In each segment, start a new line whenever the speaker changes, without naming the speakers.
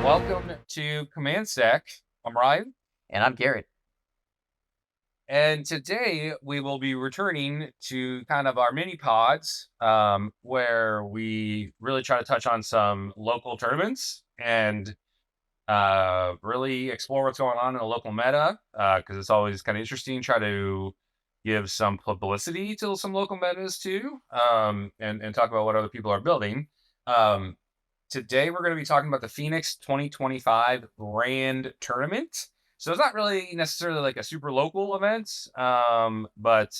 Welcome to Command Stack. I'm Ryan,
And I'm Garrett.
and today we will be returning to kind of our mini pods, where we really try to touch on some local tournaments and really explore what's going on in the local meta, because it's always kind of interesting. Try to give some publicity to some local metas too, and talk about what other people are building. Um, Today we're going to be talking about the Phoenix 2025 Grand Tournament. So it's not really necessarily like a super local event, but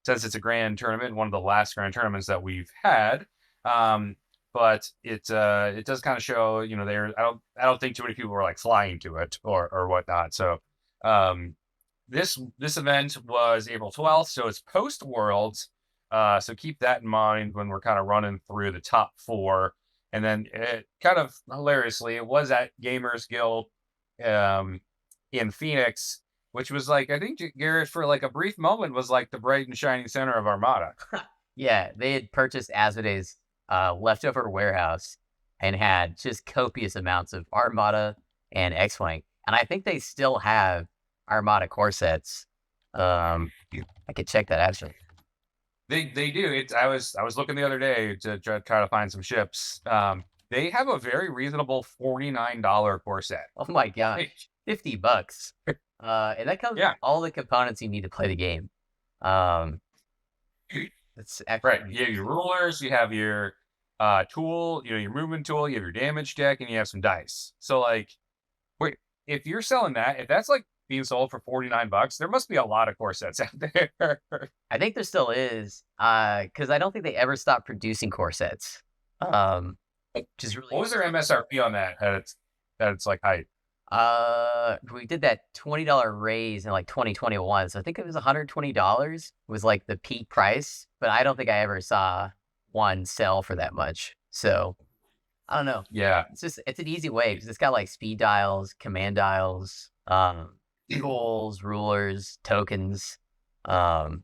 since it's a grand tournament, one of the last grand tournaments that we've had, um, but it does kind of show, there. I don't think too many people were like flying to it or whatnot. So this event was April 12th, so it's post Worlds. So keep that in mind when we're kind of running through the top four. And then it kind of hilariously, it was at Gamers Guild in Phoenix, which was like, I think Garrett for like a brief moment was like the bright and shining center of Armada.
Yeah, they had purchased Asmodee's leftover warehouse and had just copious amounts of Armada and X-Wing. And I think they still have Armada core sets. I could check that actually.
They do. I was looking the other day to try to find some ships. They have a very reasonable $49 core set.
Oh my god, $50. And that comes with
Yeah,
all the components you need to play the game. Um, it's actually
right. You have your rulers, you have your tool, your movement tool, you have your damage deck, and you have some dice. So like, wait, if you're selling that, if that's like being sold for $49, there must be a lot of core sets out there.
I think there still is, because I don't think they ever stopped producing core sets. Which is
What
really
was their MSRP on that? That it's like height.
we did that $20 raise in like 2021, so I think it was $120 was like the peak price, but I don't think I ever saw one sell for that much. So I don't know.
Yeah.
It's an easy way because it's got like speed dials, command dials, tools, rulers, tokens. Um,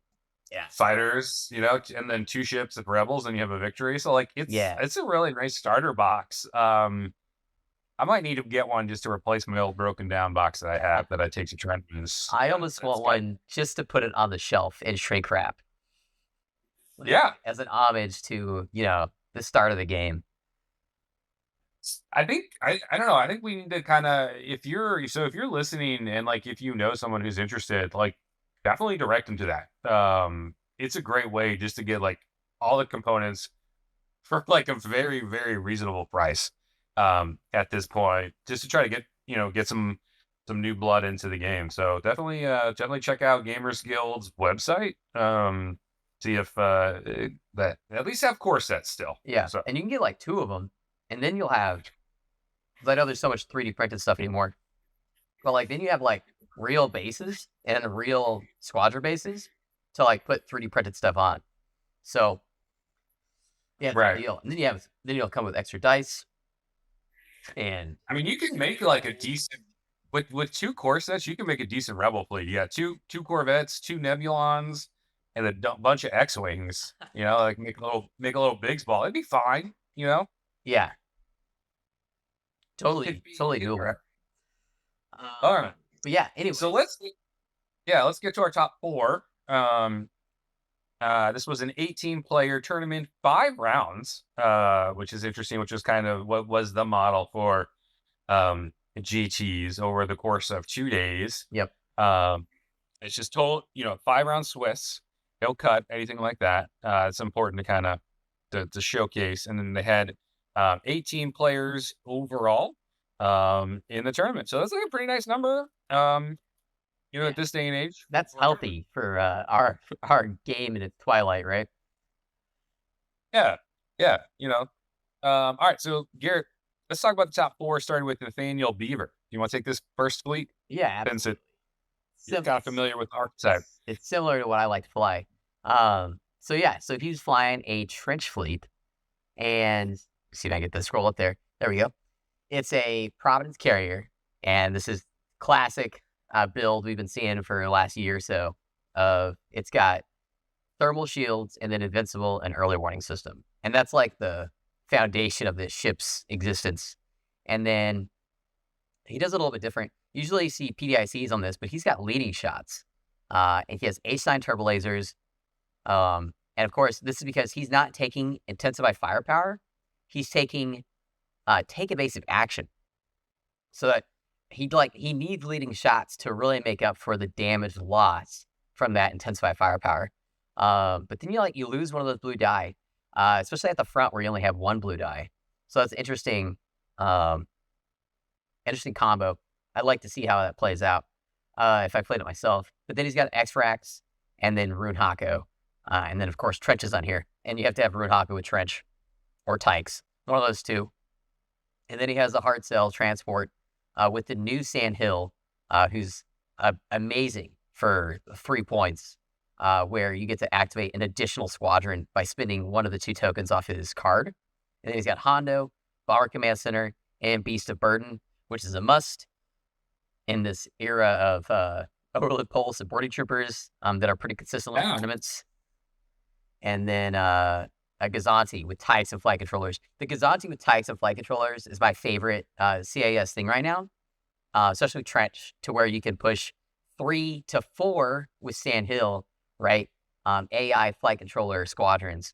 yeah,
Fighters, and then two ships of rebels, and you have a victory. So like
yeah.
it's a really nice starter box. I might need to get one just to replace my old broken down box that I have that I take to tournaments.
I almost
That's
want
got,
one just to put it on the shelf in shrink wrap, like,
yeah.
as an homage to the start of the game.
I think I don't know. I think we need to kind of if you're listening and like if you know someone who's interested, like definitely direct them to that. It's a great way just to get like all the components for like a very very reasonable price. At this point, just to try to get some new blood into the game. So definitely check out Gamers Guild's website. See if that at least have core sets still.
Yeah,
So
and you can get like two of them, and then you'll have. 'Cause I know there's so much 3D printed stuff anymore, but like then you have like real bases and real squadron bases to like put 3D printed stuff on. So yeah, it's a
right.
deal. And then you'll come with extra dice and
I mean, you can make like a decent with two core sets. You can make a decent rebel fleet. You got two Corvettes, two Nebulons, and a bunch of X wings. Like make a little Biggs ball. It'd be fine.
yeah,
It'd
totally
be
doable.
right. All right.
But yeah,
So
anyways,
let's get to our top four. This was an 18-player tournament, 5 rounds, which is interesting. Which is kind of what was the model for GTs over the course of 2 days.
yep,
Um, it's just 5 round Swiss, no cut, anything like that. It's important to kind of to showcase. And then they had 18 players overall in the tournament. So that's like a pretty nice number.
yeah,
At this day and age.
that's healthy for our game in its twilight, right?
Yeah. Yeah. All right. So Garrett, let's talk about the top four, starting with Nathaniel Beaver. Do you want to take this first fleet?
Yeah,
Since
absolutely.
you're
Sim-
kind of familiar with the archetype.
it's similar to what I like to fly. So yeah, so if he's flying a trench fleet, and see if I can get the scroll up there. There we go. It's a Providence carrier, and this is classic build we've been seeing for the last year or so. It's got thermal shields and then invincible and early warning system, and that's like the foundation of this ship's existence. And then He does it a little bit different. Usually you see PDICs on this, but he's got leading shots. And he has H9 turbo lasers. And of course, this is because he's not taking intensified firepower. He's taking take evasive action. So that he needs leading shots to really make up for the damage loss from that intensified firepower. But then you lose one of those blue die, especially at the front where you only have one blue die. So that's interesting. Interesting combo. I'd like to see how that plays out if I played it myself. But then he's got X-Frax and then Rune Hako. And then, of course, Trench is on here. And you have to have Rune Hako with Trench or Tykes. One of those two. And then he has a hard cell transport with the new Sandhill, who's amazing for 3 points, where you get to activate an additional squadron by spending one of the 2 tokens off his card. And then he's got Hondo, Bomber Command Center, and Beast of Burden, which is a must in this era of Overload Pulse and Boarding Troopers that are pretty consistent in tournaments. And then a Gazanti with Tykes and Flight Controllers. The Gazanti with Tykes and Flight Controllers is my favorite CIS thing right now, especially with Trench, to where you can push 3 to 4 with Sandhill, right? AI Flight Controller squadrons,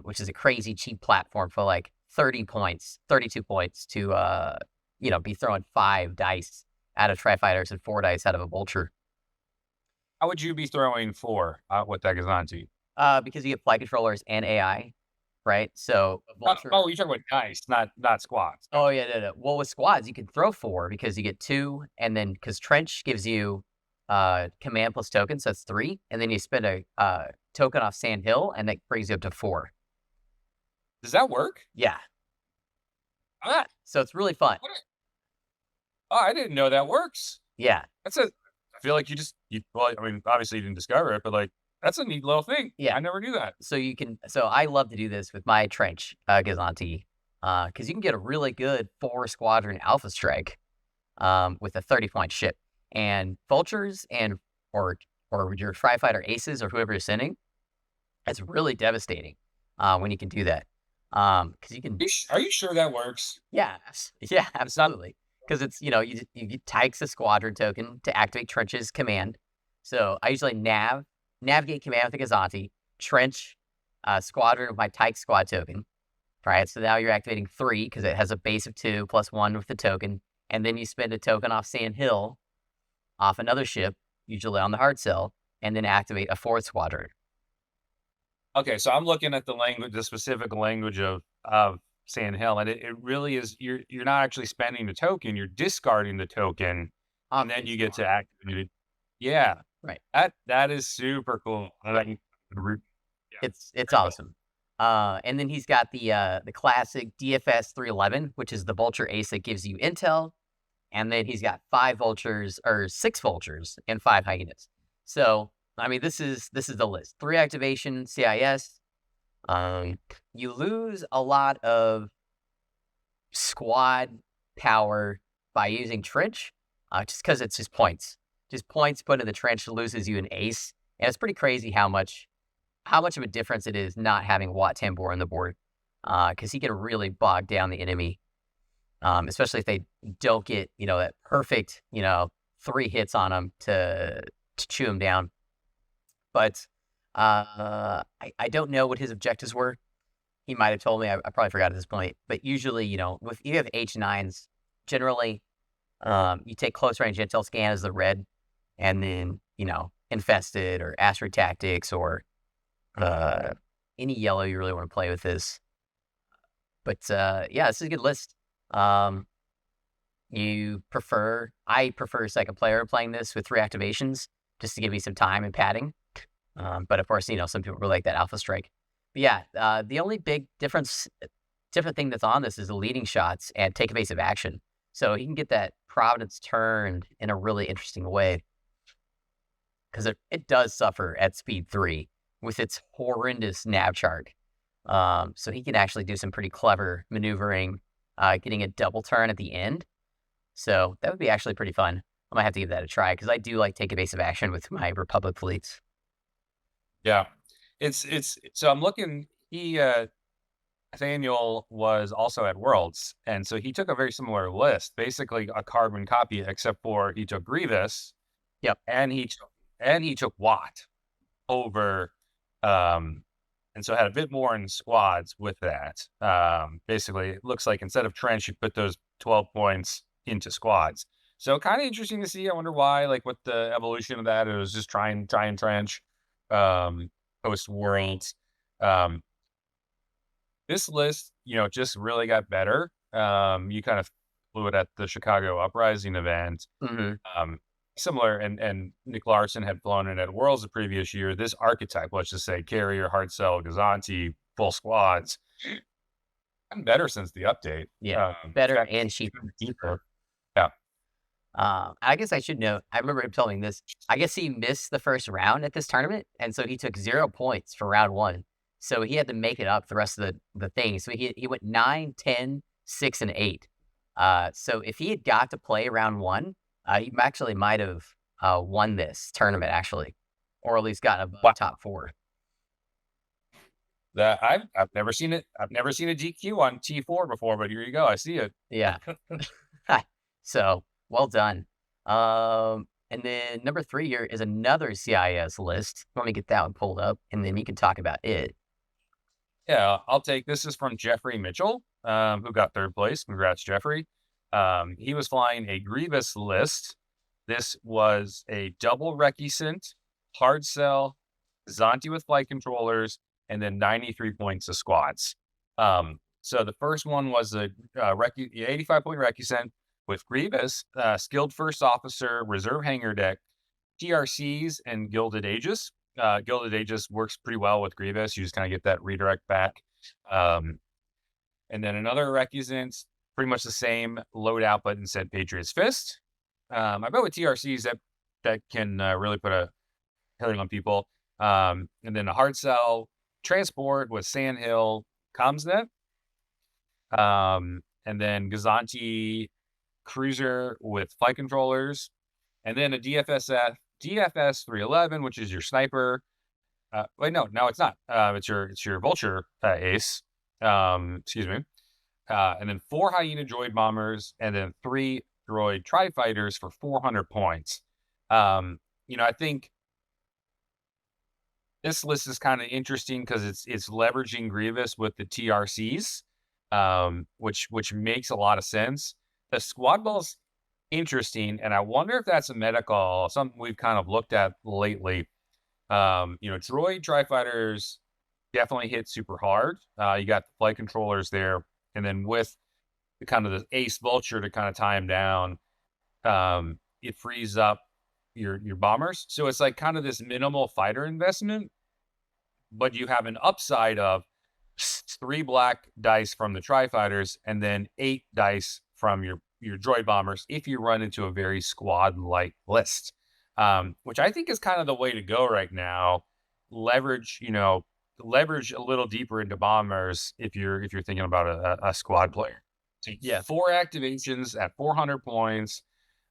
which is a crazy cheap platform for like 30 points, 32 points to, be throwing 5 dice out of Tri-Fighters and 4 dice out of a Vulture.
How would you be throwing 4 with that Gazanti?
Because you get Flight Controllers and AI, right? So
Vulture... you're talking about dice, not squads.
Oh, yeah, no. Well, with squads, you can throw 4 because you get 2, and then because Trench gives you command plus token, so that's 3, and then you spend a token off Sandhill, and that brings you up to 4.
Does that work?
Yeah. So it's really fun.
I didn't know that works.
Yeah.
I feel like obviously you didn't discover it, but like, that's a neat little thing.
Yeah.
I never knew that.
So I love to do this with my Trench Gazanti, because you can get a really good 4 squadron Alpha Strike with a 30-point ship. And Vultures or your Tri-Fighter Aces or whoever you're sending, it's really devastating when you can do that. Because you can...
Are you sure that works?
Yeah, absolutely. Because it's, you get Tykes a squadron token to activate Trench's command. So I usually navigate command with the Gazanti, Trench squadron of my Tyke squad token. Right, so now you're activating 3 because it has a base of 2 plus 1 with the token. And then you spend a token off Sandhill, off another ship, usually on the hard cell, and then activate a 4th squadron.
Okay, so I'm looking at the specific language of Sandhill, and it really is, you're not actually spending the token, you're discarding the token, and then you get to activate it. Yeah.
Right.
That is super cool.
It's awesome. And then he's got the classic DFS 311, which is the Vulture Ace that gives you intel. And then he's got 6 Vultures and 5 Hyenas. So, this is the list. 3 activation CIS. You lose a lot of squad power by using Trench, just because it's just points. Just points put in the Trench loses you an ace. And it's pretty crazy how much of a difference it is not having Wat Tambor on the board. Because he can really bog down the enemy. Especially if they don't get, that perfect, 3 hits on him to chew him down. But I don't know what his objectives were. He might have told me. I probably forgot at this point. But usually, if you have H9s, generally, you take close range intel scan as the red, and then, infested or asteroid tactics or any yellow you really want to play with this. But this is a good list. I prefer second player playing this with 3 activations just to give me some time and padding. But of course, some people really like that Alpha Strike. But yeah, the only big different thing that's on this is the leading shots and take evasive action. So he can get that Providence turned in a really interesting way. Because it does suffer at speed 3 with its horrendous nav chart. So he can actually do some pretty clever maneuvering, getting a double turn at the end. So that would be actually pretty fun. I might have to give that a try because I do like take evasive action with my Republic fleets.
Yeah, it's so I'm looking. Nathaniel was also at Worlds, and so he took a very similar list, basically a carbon copy, except for he took Grievous
Yep.
and he took Watt over, um, and so had a bit more in squads with that. Basically, it looks like instead of trench, you put those 12 points into squads. So kind of interesting to see. I wonder why, like what the evolution of that. It was just try and trench, post worlds. Um, this list, just really got better. You kind of flew it at the Chicago Uprising event.
Hmm.
Similar, and Nick Larson had flown it at Worlds the previous year. This archetype, let's just say Carrier, Hard Cell, Gazanti, full squads, gotten better since the update.
Yeah, better
Got
and cheaper.
deeper. Yeah.
I guess I should know. I remember him telling me this. I guess he missed the first round at this tournament, and so he took 0 points for round one. So he had to make it up the rest of the thing. So he went 9, 10, 6, and 8. So if he had got to play round one, he actually might have won this tournament actually, or at least got above top 4.
That I've never seen it. I've never seen a GQ on T4 before, but here you go. I see it.
Yeah. So well done. And then number 3 here is another CIS list. Let me get that one pulled up, and then you can talk about it.
Yeah, I'll take this is from Jeffrey Mitchell, who got 3rd place. Congrats, Jeffrey. He was flying a Grievous list. This was a double Recusant, hard cell, Zonti with flight controllers, and then 93 points of squads. So the first one was a 85-point Recusant with Grievous, skilled first officer, reserve hangar deck, TRCs, and Gilded Aegis. Gilded Aegis works pretty well with Grievous. You just kind of get that redirect back. And then another Recusant, pretty much the same loadout, but instead Patriot's Fist. I bet with TRCs that can really put a hitting on people. And then a hard cell transport with Sandhill Comsnet. And then Gazanti cruiser with flight controllers. And then a DFS 311, which is your sniper. Wait, no, it's not. It's your vulture ace. Excuse me. And then 4 hyena droid bombers, and then 3 droid tri-fighters for 400 points. I think this list is kind of interesting because it's leveraging Grievous with the TRCs, which makes a lot of sense. The squad ball's interesting, and I wonder if that's a meta call, something we've kind of looked at lately. Droid tri-fighters definitely hit super hard. You got the flight controllers there, and then with the kind of the ace vulture to kind of tie him down, it frees up your bombers. So it's like kind of this minimal fighter investment, but you have an upside of 3 black dice from the tri-fighters and then 8 dice from your droid bombers if you run into a very squad-like list, which I think is kind of the way to go right now. Leverage a little deeper into bombers if you're thinking about a squad player. So yeah, 4 activations at 400 points.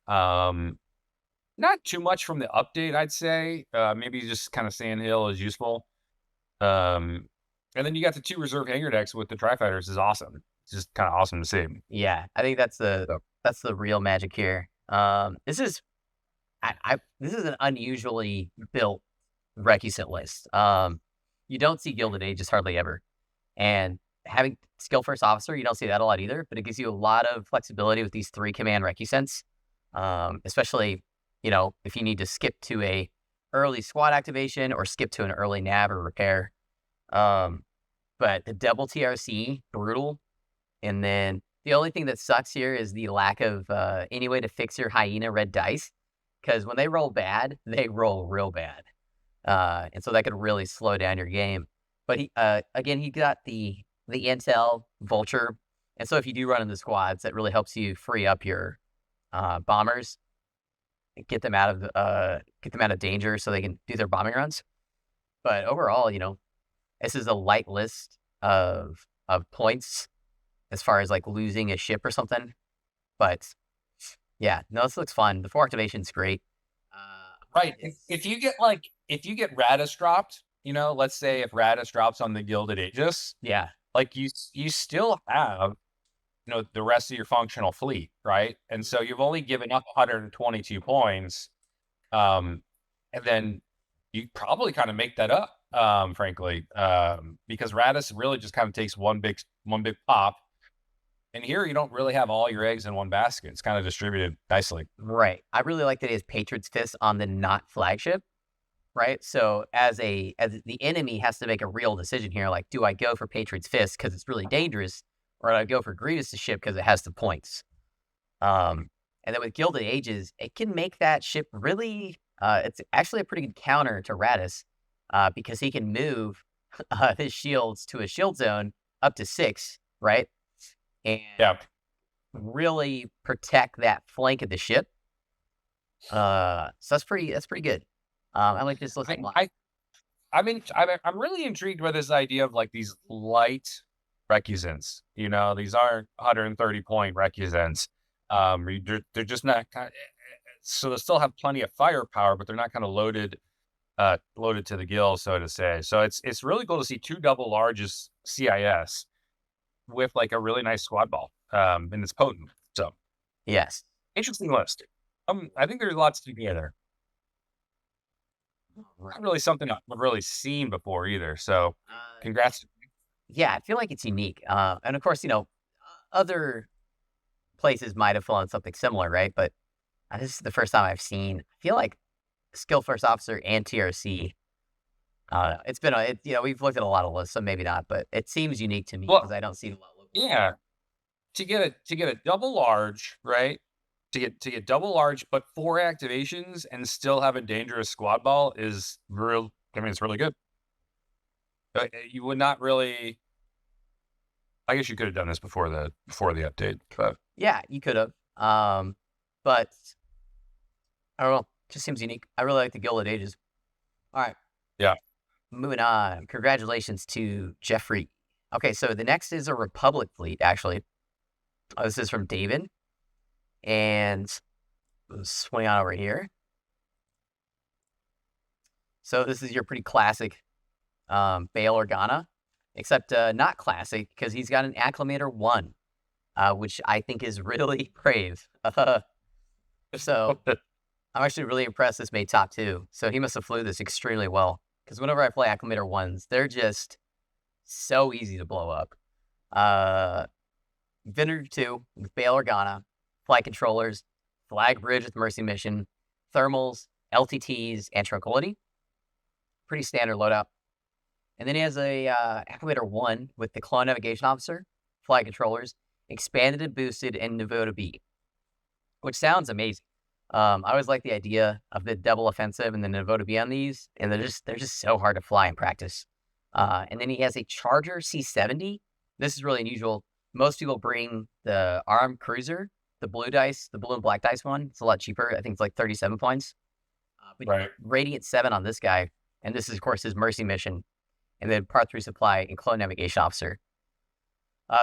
Not too much from the update, I'd say. Maybe just kind of Sandhill is useful. And then you got the 2 reserve hangar decks with the tri-fighters is awesome. It's just kind of awesome to see.
Yeah, I think that's the real magic here. This is an unusually built Recusant list. You don't see Gilded Aegis hardly ever, and having skill first officer, you don't see that a lot either. But it gives you a lot of flexibility with these 3 command Recusants, especially if you need to skip to a early squad activation or skip to an early nav or repair. But the double TRC, brutal. And then the only thing that sucks here is the lack of any way to fix your hyena red dice, because when they roll bad, they roll real bad. And so that could really slow down your game. But he got the intel vulture, and so if you do run in the squads, that really helps you free up your bombers, and get them out of danger so they can do their bombing runs. But overall, this is a light list of points as far as like losing a ship or something. But yeah, no, this looks fun. The 4 activation's great.
Right. If you get Radis dropped, let's say if Radis drops on the Gilded Aegis,
Yeah,
like you still have, the rest of your functional fleet, right? And so you've only given up 122 points, um, and then you probably kind of make that up, frankly, because Radis really just kind of takes one big pop. And here you don't really have all your eggs in one basket. It's kind of distributed nicely.
Right. I really like that he has Patriot's Fist on the not flagship. Right. So as the enemy has to make a real decision here, like, do I go for Patriot's Fist because it's really dangerous, or do I go for Grievous' ship because it has the points? And then with Gilded Ages, it can make that ship really. It's actually a pretty good counter to Radis, because he can move his shields to a shield zone up to 6, right, and
Yeah.
really protect that flank of the ship. So that's pretty good. I like this list a
I,
lot.
I, I mean, I'm really intrigued by this idea of like these light recusants. These aren't 130 point recusants. They're just not so they still have plenty of firepower, but they're not kind of loaded to the gills, so to say. So it's really cool to see two double larges CIS with like a really nice squad ball. And it's potent. So
Yes.
interesting list. I think there's lots to be there.
Right.
Not really something I've really seen before either. So congrats.
Yeah, I feel like it's unique. And of course, other places might have flown something similar, right? But this is the first time I've seen. I feel like Skill First Officer and TRC. It's been we've looked at a lot of lists, so maybe not, but it seems unique to me because
Well,
I don't see a lot locally.
yeah, to get a double large, right? To get double large, but 4 activations and still have a dangerous squad ball is real. I mean, it's really good. You would not really. I guess you could have done this before the update, but
Yeah, you could have. But I don't know. Just seems unique. I really like the Gilded Ages. All right,
yeah,
moving on. Congratulations to Jeffrey. Okay, so the next is a Republic fleet, actually. This is from David. And swing on over here. So this is your pretty classic Bail Organa, except not classic because he's got an Acclimator 1, which I think is really brave. So I'm actually really impressed this made top 2. So he must have flew this extremely well because whenever I play Acclimator 1s, they're just so easy to blow up. Venator 2 with Bail Organa, flight controllers, flag bridge with Mercy Mission, thermals, LTTs, and tranquility. Pretty standard loadout. And then he has a Acclimator 1 with the Clone Navigation Officer, flight controllers, expanded and boosted, and Navoda B, which sounds amazing. I always like the idea of the double offensive and the Navoda B on these, and they're just so hard to fly in practice. And then he has a Charger C70. This is really unusual. Most people bring the armed cruiser, the blue and black dice one. It's a lot cheaper. I think it's like 37 points. But
right.
Radiant 7 on this guy, and this is, of course, his Mercy Mission, and then Part 3 Supply and Clone Navigation Officer.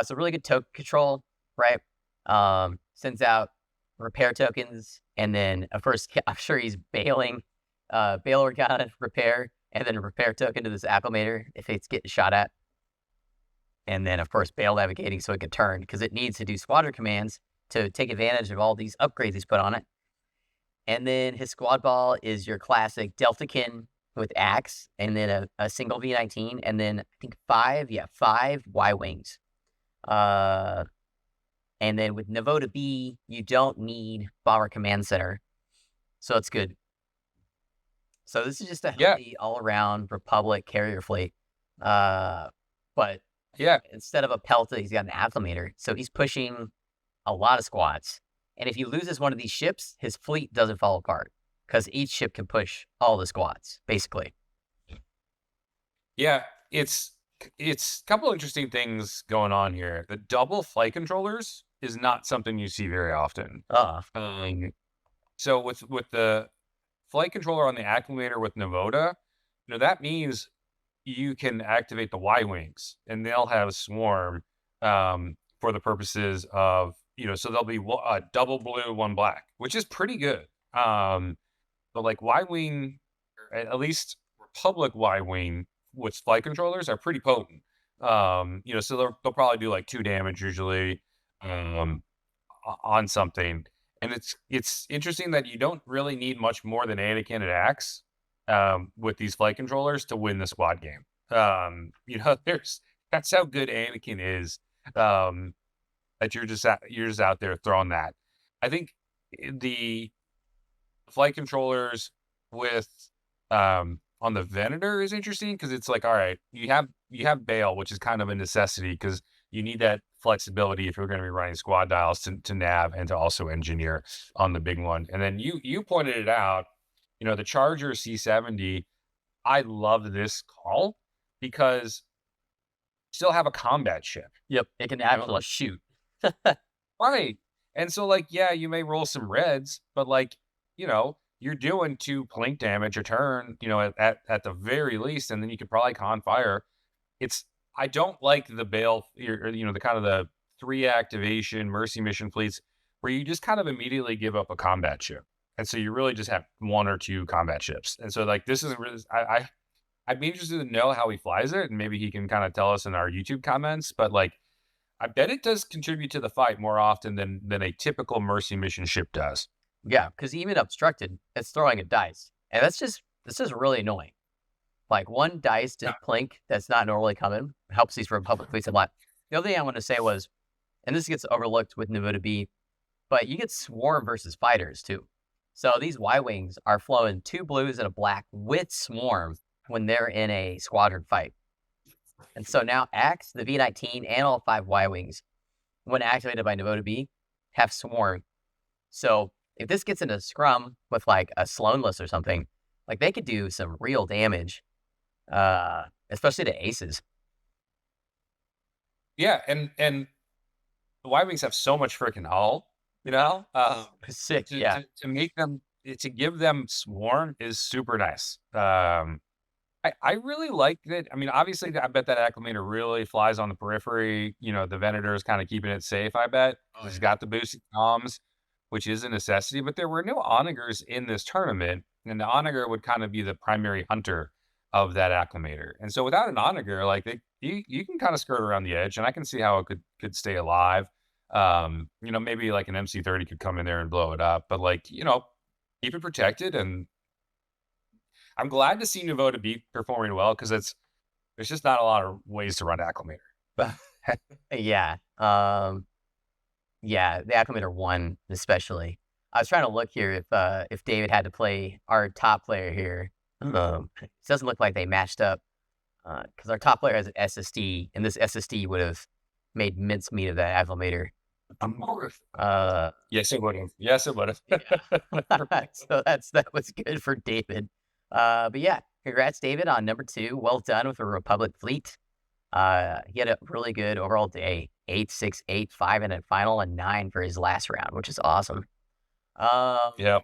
So really good token control, right? Sends out repair tokens, and then, of course, I'm sure he's bailing Bail Organa repair, and then a repair token to this Acclimator if it's getting shot at. And then, of course, Bail navigating so it can turn, because it needs to do squadron commands to take advantage of all these upgrades he's put on it. And then his squad ball is your classic Deltakin with Axe, and then a single V19, and then I think 5 Y-Wings. And then with Navoda B, you don't need Bomber Command Center, so it's good. So this is just a healthy all-around Republic carrier fleet. But
Yeah.
instead of a Pelta, he's got an Acclimator, so he's pushing a lot of squads. And if he loses one of these ships, his fleet doesn't fall apart because each ship can push all the squads, basically.
Yeah. It's a couple interesting things going on here. The double flight controllers is not something you see very often. So with the flight controller on the Acclimator with Navoda, that means you can activate the Y-Wings, and they'll have Swarm for the purposes of, so they'll be double blue, one black, which is pretty good. But like Y-Wing, at least Republic Y-Wing with flight controllers are pretty potent. So they'll probably do like 2 damage usually, um, on something. And it's interesting that you don't really need much more than Anakin and Axe, with these flight controllers to win the squad game. There's that's how good Anakin is. Um, that you're just out there throwing that. I think the flight controllers with on the Venator is interesting because it's like, all right, you have bail, which is kind of a necessity because you need that flexibility if you're going to be running squad dials to nav and to also engineer on the big one. And then you pointed it out, the Charger C70. I love this call because you still have a combat ship.
Yep, it can
You know,
actually
like
shoot.
right. And so, like, yeah, you may roll some reds, but like, you're doing 2 plink damage a turn, at the very least, and then you could probably con fire. It's I don't like the bail, the kind of the 3 activation mercy mission fleets where you just kind of immediately give up a combat ship. And so you really just have 1 or 2 combat ships. And so like this isn't really I'd be interested to know how he flies it, and maybe he can kind of tell us in our YouTube comments. But like I bet it does contribute to the fight more often than a typical mercy mission ship does.
Yeah, because even obstructed, it's throwing a dice, and this is really annoying. Like one dice to
Yeah.
plink that's not normally coming helps these Republic fleets a lot. The other thing I want to say was, and this gets overlooked with Navoda B, but you get swarm versus fighters too. So these Y wings are flowing 2 blues and a black with swarm when they're in a squadron fight. And so now Axe, the V19, and all 5 Y wings, when activated by Navoda B, have swarm. So if this gets into scrum with like a Sloanless or something, like they could do some real damage, especially to aces.
Yeah, and the Y Wings have so much freaking hull,
Sick,
to
yeah.
make them to give them swarm is super nice. I really like that. I mean, obviously, I bet that acclimator really flies on the periphery. The Venator is kind of keeping it safe. I bet
Oh,
he's
yeah.
got the boosted comms, which is a necessity. But there were no onagers in this tournament, and the onager would kind of be the primary hunter of that acclimator. And so, without an onager, like you can kind of skirt around the edge, and I can see how it could stay alive. Maybe like an MC30 could come in there and blow it up, but like keep it protected. And I'm glad to see Nouveau to be performing well because there's just not a lot of ways to run acclimator. But
Yeah. Yeah, the acclimator 1 especially. I was trying to look here if David had to play our top player here. It doesn't look like they matched up because our top player has an SSD, and this SSD would have made mincemeat of that acclimator.
yes, it would have. Yes, it would have.
Yeah. So that was good for David. But yeah, congrats, David, on number 2. Well done with the Republic fleet. He had a really good overall day. 8, 6, 8, 5 in a final, and 9 for his last round, which is awesome.
Yeah.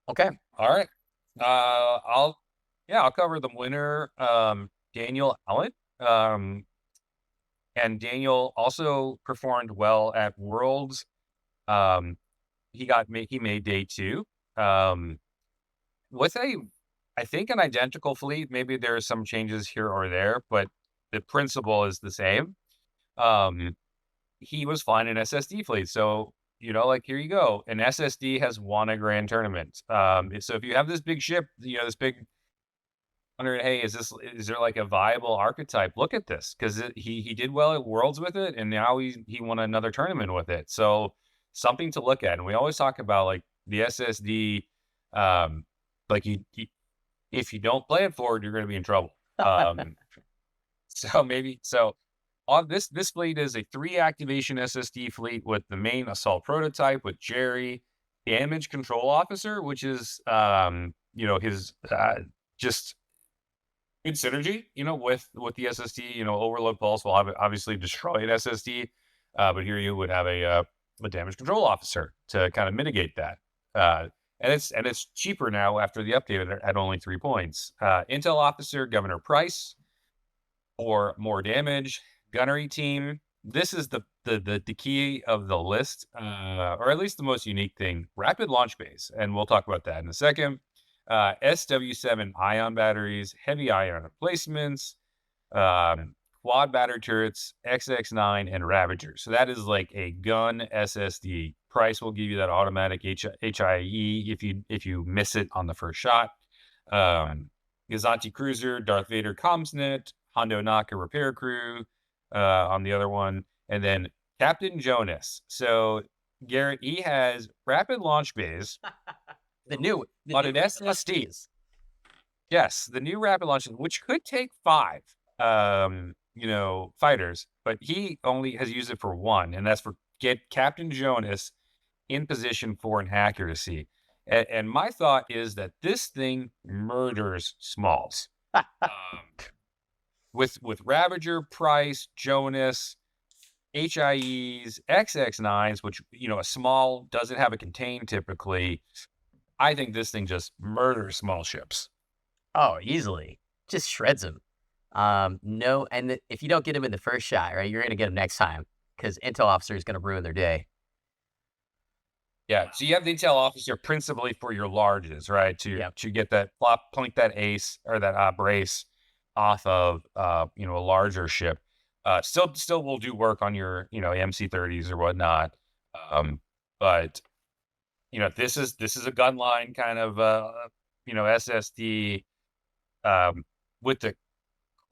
Okay.
All right. I'll cover the winner, Daniel Allen. And Daniel also performed well at Worlds. Um, he made day 2. Um, with I think an identical fleet. Maybe there are some changes here or there, but the principle is the same. He was flying an SSD fleet. So, like here you go. An SSD has won a grand tournament. So if you have this big ship, this big wondering, hey, is there like a viable archetype? Look at this because he did well at Worlds with it, and now he won another tournament with it. So something to look at. And we always talk about like the SSD, like if you don't play it forward, you're going to be in trouble. So on this fleet is a 3 activation SSD fleet with the main assault prototype with Jerry, damage control officer, which is his just good synergy, with the SSD. Overload pulse will obviously destroy an SSD, but here you would have a damage control officer to kind of mitigate that. And it's cheaper now after the update at only 3 points. Intel officer Governor Price for more damage. Gunnery team. This is the key of the list, or at least the most unique thing. Rapid launch base, and we'll talk about that in a second. SW7 ion batteries, heavy ion replacements, quad battery turrets, XX9, and Ravager. So that is like a gun SSD. Price will give you that automatic HIE if you miss it on the first shot. Gazanti Cruiser, Darth Vader Comsnet, Hondo Naka Repair Crew on the other one, and then Captain Jonas. So Garrett, he has rapid launch bays
The new
on an SSD.
SSDs.
Yes, the new rapid launch, which could take 5, fighters, but he only has used it for 1, and that's for get Captain Jonas in position for an accuracy. And my thought is that this thing murders smalls. With Ravager, Price, Jonas, HIEs, XX9s, which a small doesn't have a contain typically. I think this thing just murders small ships.
Oh, easily. Just shreds them. No, and if you don't get him in the first shot, right, you're gonna get him next time because intel officer is gonna ruin their day.
Yeah, so you have the intel officer principally for your larges, right? To get that point that ace or that brace off of a larger ship. Still will do work on your MC30s or whatnot. But this is a gun line kind of SSD with the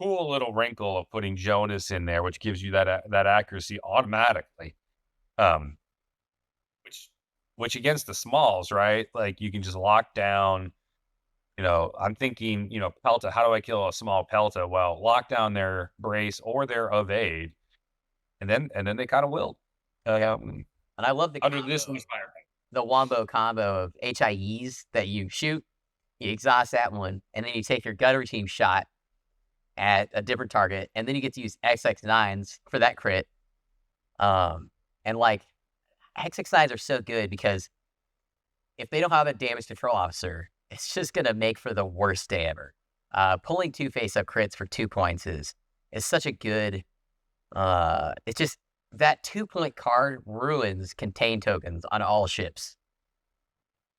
cool little wrinkle of putting Jonas in there, which gives you that accuracy automatically. Which against the smalls, right? Like you can just lock down. I'm thinking, Pelta. How do I kill a small Pelta? Well, lock down their brace or their evade, and then they kind of will.
And I love the
Under this fire.
the wombo combo of HIEs that you shoot, you exhaust that one, and then you take your gunnery team shot at a different target, and then you get to use XX9s for that crit. And like XX9s are so good because if they don't have a damage control officer, it's just gonna make for the worst day ever. Pulling 2 face-up crits for 2 points is such a good. It's just that 2-point card ruins contain tokens on all ships.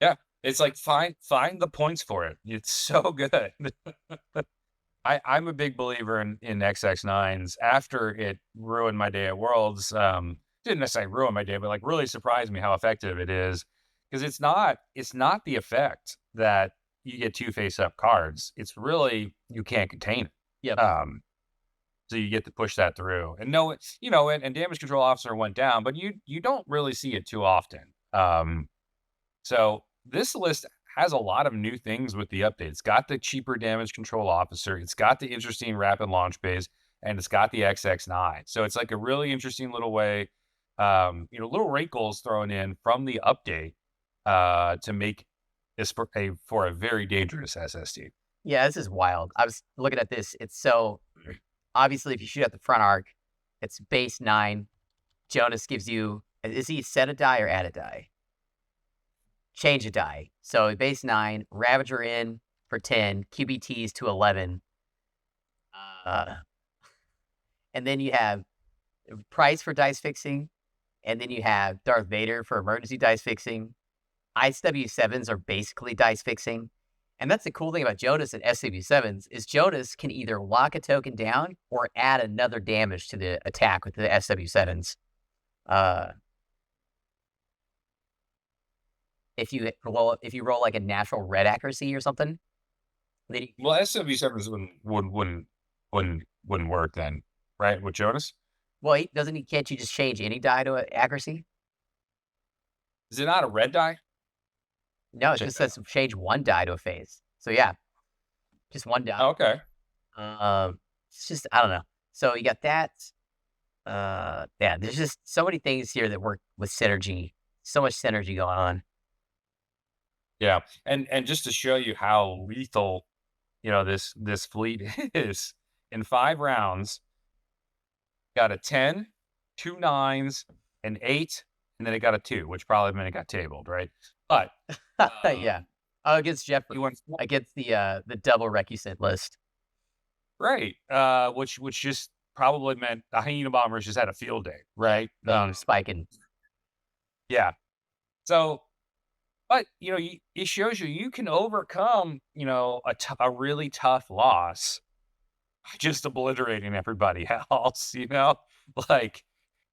Yeah, it's like find the points for it. It's so good. I'm a big believer in XX9s. After it ruined my day at Worlds, didn't necessarily ruin my day, but like really surprised me how effective it is. Because it's not the effect that you get 2 face-up cards. It's really you can't contain it.
Yep.
So you get to push that through. And no, and damage control officer went down, but you don't really see it too often. So this list has a lot of new things with the update. It's got the cheaper damage control officer. It's got the interesting rapid launch bays, and it's got the XX9. So it's like a really interesting little way, little wrinkles thrown in from the update to make this for a very dangerous SSD.
Yeah, this is wild. I was looking at this. It's so obviously if you shoot at the front arc, it's base 9. Jonas gives you, is he set a die or add a die? Change a die. So base 9, Ravager in for 10, QBTs to 11. And then you have Price for dice fixing, and then you have Darth Vader for emergency dice fixing. ISW7s are basically dice fixing. And that's the cool thing about Jonas and SW7s is Jonas can either lock a token down or add another damage to the attack with the SW7s. If you roll like a natural red accuracy or something.
Well, SW7s wouldn't work then, right? With Jonas?
Well, can't you just change any die to accuracy?
Is it not a red die?
No, it just says change 1 die to a phase. So yeah, just 1 die.
Oh, okay.
It's just, I don't know. So you got that. Yeah, there's just so many things here that work with synergy. So much synergy going on.
Yeah, and just to show you how lethal, this fleet is, in 5 rounds, got a 10, 2 9s, an 8, and then it got a 2, which probably meant it got tabled, right? But
yeah. Oh, against Jeffrey. Against the double recusant list.
Right. Which just probably meant the hyena bombers just had a field day, right?
Spiking.
Yeah. So, but it shows you can overcome a really tough loss just obliterating everybody else, like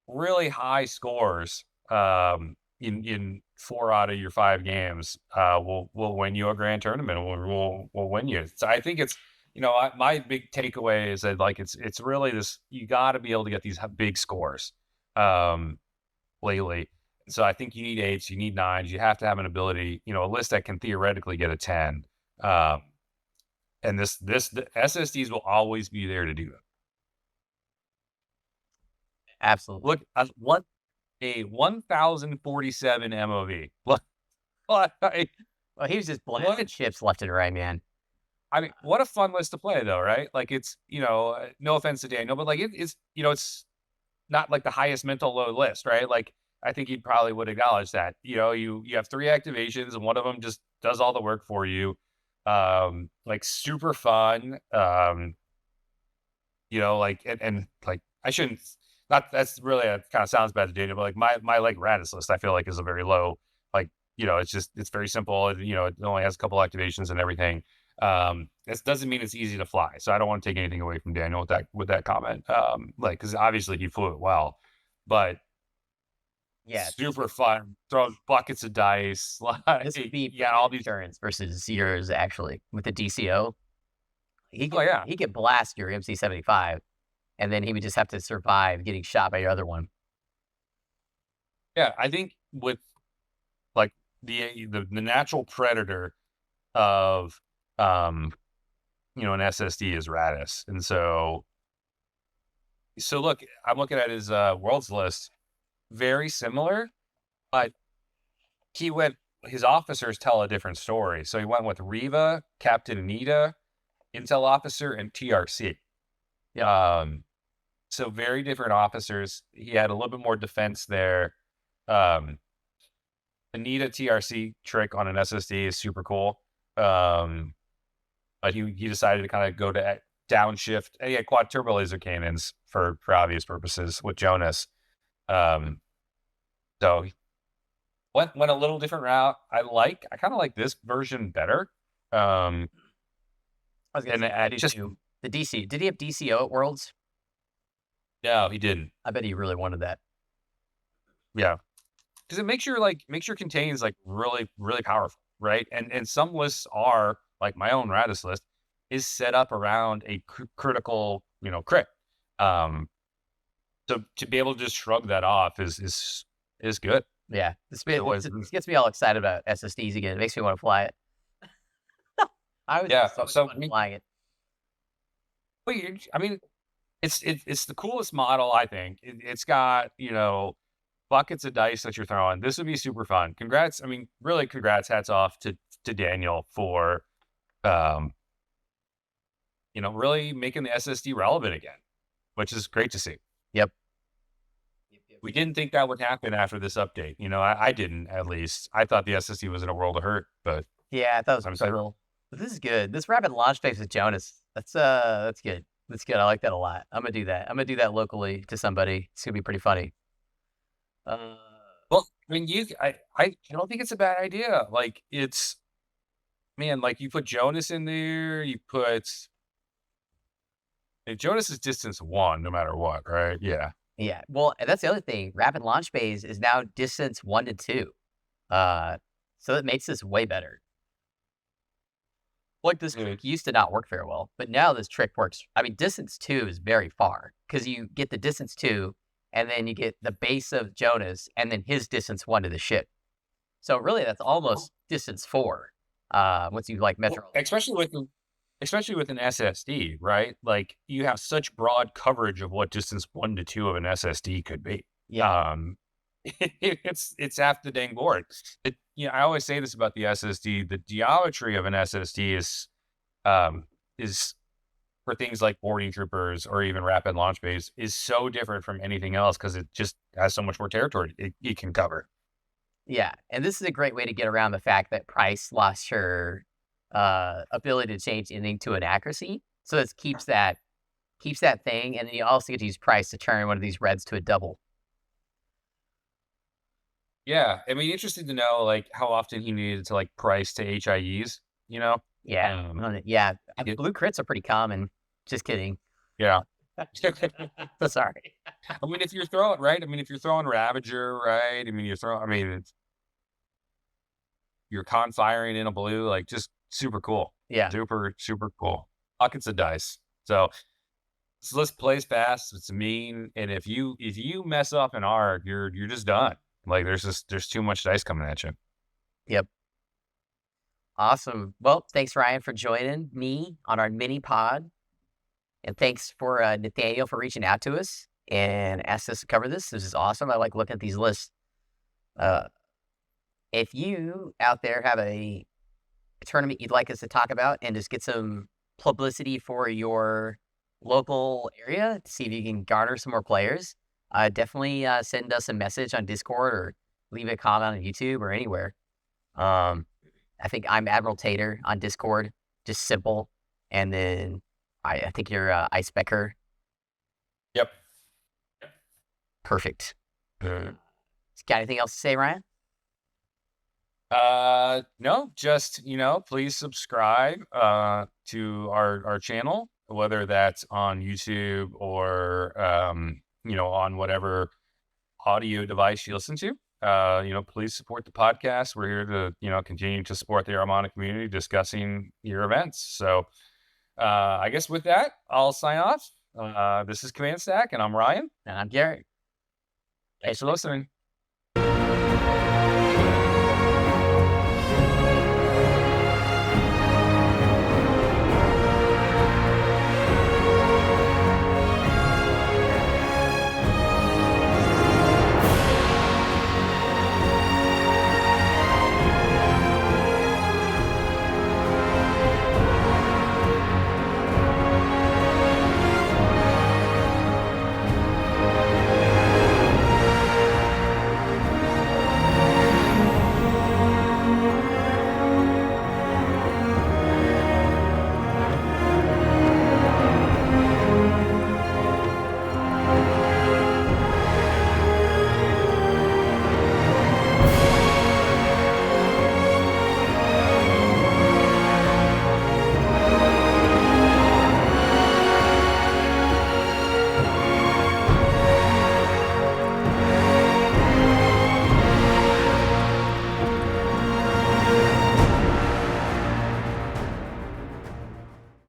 really high scores in 4 out of your 5 games will win you a grand tournament. Will win you. So I think it's my big takeaway is that like it's really this, you got to be able to get these big scores um lately. So I think you need 8s, you need 9s, you have to have an ability, a list that can theoretically get a 10. Um, and the SSDs will always be there to do that.
Absolutely.
Look, what a 1047 MOV. Like,
Well, he was just
what
blasting chips left and right, man.
I mean, what a fun list to play though, right? Like it's, no offense to Daniel, but like it's, it's not like the highest mental load list, right? Like I think he probably would acknowledge that. You have 3 activations and one of them just does all the work for you. Like super fun. Like and like I shouldn't, not that's really kind of sounds bad to Daniel, but like my like Radis list I feel like is a very low, like, it's very simple. It only has a couple activations and everything. This doesn't mean it's easy to fly. So I don't want to take anything away from Daniel with that comment. Like because obviously he flew it well, but
Yeah,
super fun. Throw buckets of dice. Like
this would be
yeah, all these.
insurance versus yours actually with the DCO.
Oh yeah,
He could blast your MC75, and then he would just have to survive getting shot by your other one.
yeah. I think with like the natural predator of an SSD is Radis. And so look, I'm looking at his worlds list, very similar, but his officers tell a different story. So he went with Riva, Captain Anita, Intel officer, and TRC.
Yeah.
So very different officers. He had a little bit more defense there. Anita TRC trick on an SSD is super cool. But he decided to kind of go to downshift. And he had quad turbo laser cannons for obvious purposes with Jonas. So he went a little different route. I kind of like this version better.
I was gonna
And
say,
I just
the DC. Did he have DCO at Worlds?
no, he didn't.
I bet he really wanted that.
Yeah, because it makes your contains like really really powerful, right? And some lists are like my own Radis list is set up around a critical crit. So to be able to just shrug that off is good.
Yeah, this gets me all excited about SSDs again. It makes me want to fly it. I was
Yeah,
so much
so
fun flying it.
I mean, it's the coolest model. I think it's got buckets of dice that you're throwing. This would be super fun. Congrats! I mean, really, congrats. Hats off to Daniel for really making the SSD relevant again, which is great to see.
Yep.
We didn't think that would happen after this update. I didn't, at least. I thought the SSD was in a world of hurt, but
Yeah, I thought it was
I'm
cool. But this is good. This rapid launch phase with Jonas. That's good. That's good. I like that a lot. I'm gonna do that. I'm gonna do that locally to somebody. It's gonna be pretty funny.
well, I mean, I don't think it's a bad idea. Like man, like you put Jonas in there, Jonas is distance 1 no matter what, right? Yeah.
Yeah. Well, and that's the other thing. Rapid launch phase is now distance 1 to 2. So it makes this way better. Like this trick used to not work very well, but now this trick works. I mean, distance 2 is very far because you get the distance 2, and then you get the base of Jonas, and then his distance 1 to the ship. So really, that's almost distance 4. Once you like measure,
Well, especially with an SSD, right? Like you have such broad coverage of what distance 1 to 2 of an SSD could be.
yeah,
It's half the dang board. I always say this about the SSD. The geometry of an SSD is for things like boarding troopers or even rapid launch base is so different from anything else because it just has so much more territory it can cover.
yeah, and this is a great way to get around the fact that Price lost her ability to change anything to an accuracy. So this keeps that thing, and then you also get to use Price to turn one of these reds to a double.
Yeah, I mean, interesting to know like how often he needed to like price to HIEs.
Yeah,
Um,
yeah.
it-
Blue crits are pretty common. Just kidding.
Yeah.
So sorry.
I mean, if you're throwing right, I mean, if you're throwing Ravager, right? I mean, you're con firing in a blue, like just super cool,
Yeah.
super cool. Buckets of dice. So this list plays fast. It's mean, and if you mess up an arc, you're just done. Like there's too much dice coming at you.
Yep. Awesome. Well, thanks Ryan for joining me on our mini pod, and thanks for Nathaniel for reaching out to us and asked us to cover this. This is awesome. I like looking at these lists. Uh, if you out there have a tournament you'd like us to talk about and just get some publicity for your local area to see if you can garner some more players, definitely send us a message on Discord or leave a comment on YouTube or anywhere. I think I'm Admiral Tater on Discord, just simple. And then I think you're Ice Becker.
Yep.
Perfect. Got anything else to say, Ryan?
No, just, please subscribe to our channel, whether that's on YouTube or on whatever audio device you listen to. Please support the podcast. We're here to, continue to support the Aramana community discussing your events. So I guess with that, I'll sign off. This is Command Stack, and I'm Ryan.
And I'm Garrett.
Thanks for listening.